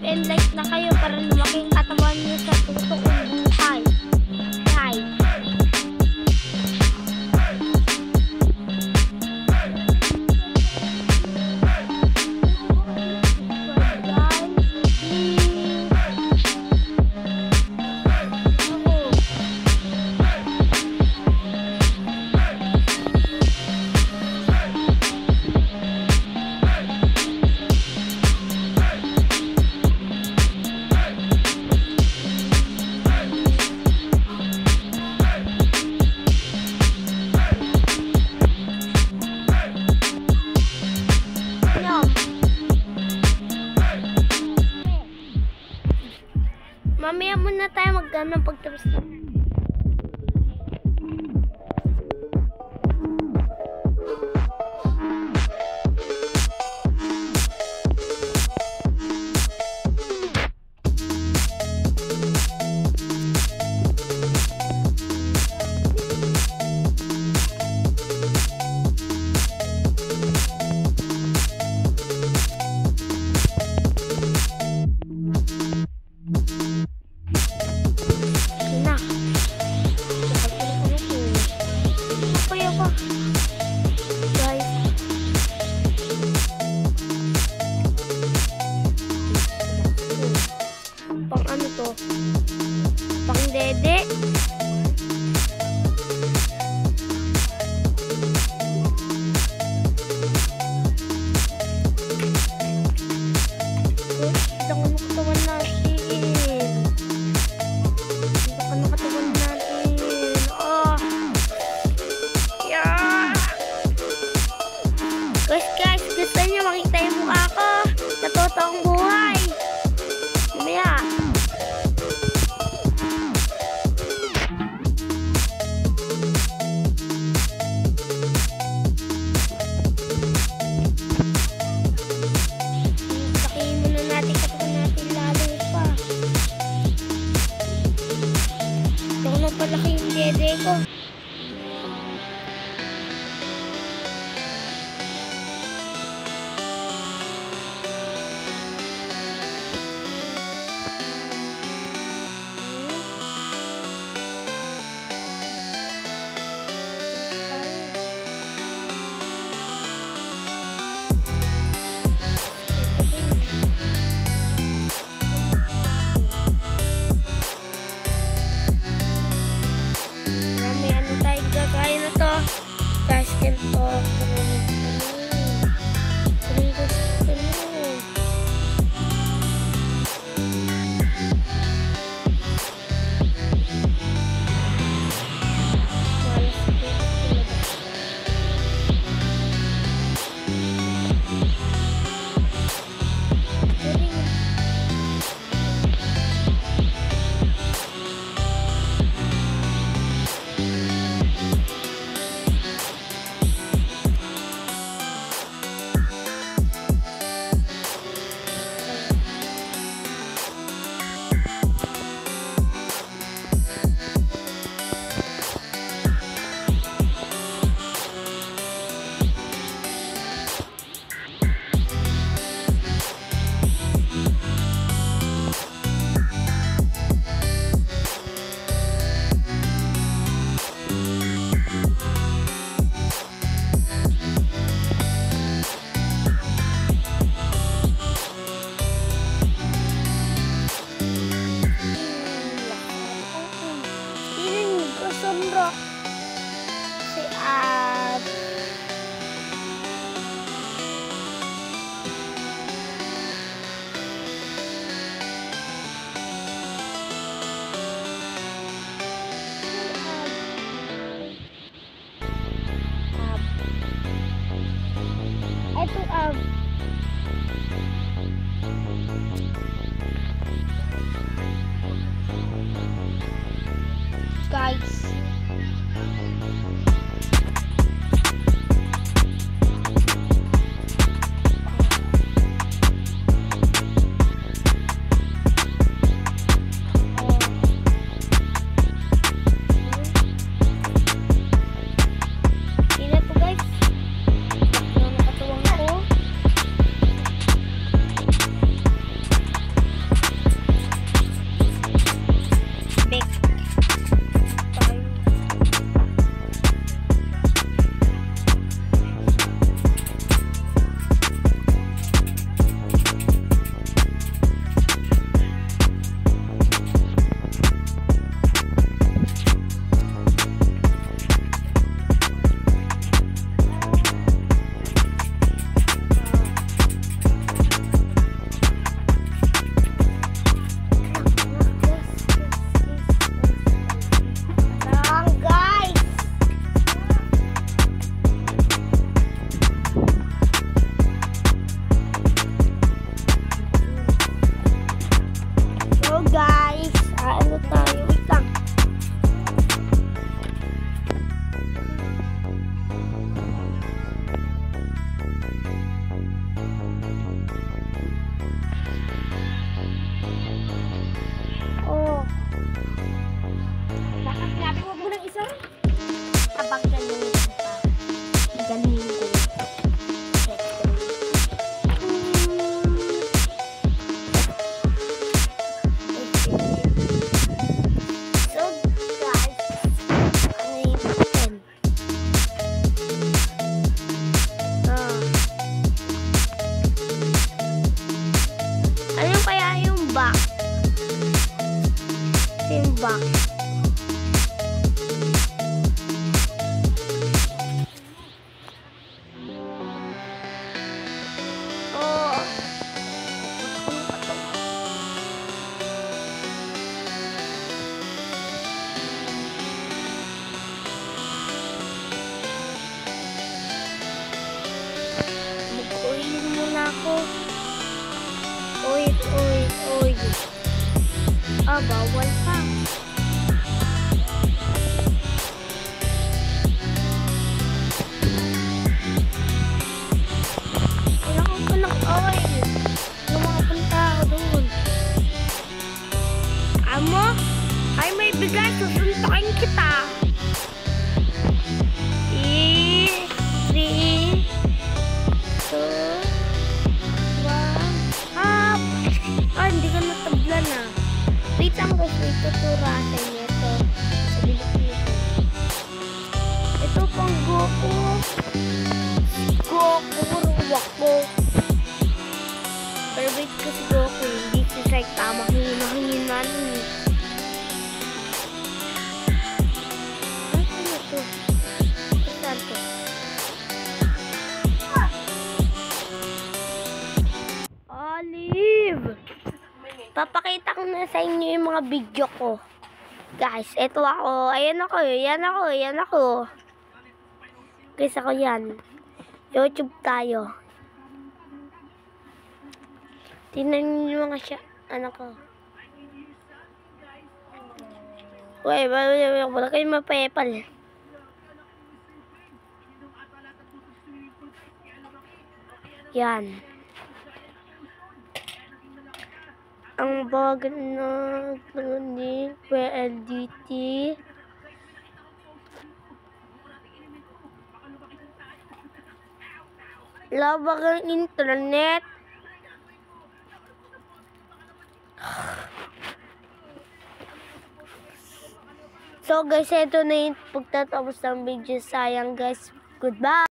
and like na kayo para lumaki ang katawan niyo sa totoong buhay. Guys. Mamaya muna tayo mag-ganong pagtapos na. Pang ano to? Pang dede. Ang katawan natin. Ang katawan natin. Oh. Yeah. Guys, gusto niyo makita yung mukha ko sa totoong buhay. Mamaya. Sakihin muna natin katawan natin lalo pa. Ito ko na palaki yung dede ko. Sumro si Ab. Ito Ab. Guys. ba? Oh. Mag-oil muna ako. Oil. Bawal pa. Kailangan ko ng oil. Yung mga punta ako doon. Amo? Ay, may bigay. Susuntokin kita. 3, 2, 1, hindi ka natabla na. Wait lang guys, may tuturasan niya ito. Sa bilik nito. Ito pang Goku. Wako. Pero wait ko si Goku, hindi si Saitama. Hingin-hingin natin eh. Ano ito? Saan ito? Olive! Papakita ko na sa inyo yung mga video ko. Guys, eto ako. Ayan ako. Guys, ako yan. YouTube tayo. Tingnan nyo mga siya. Ano ko. Wala kayo mapayapal. Yan. Ang bagal na ni PLDT. Labag ang internet. So guys, ito na yung pagtatapos ng video. Sayang guys. Goodbye.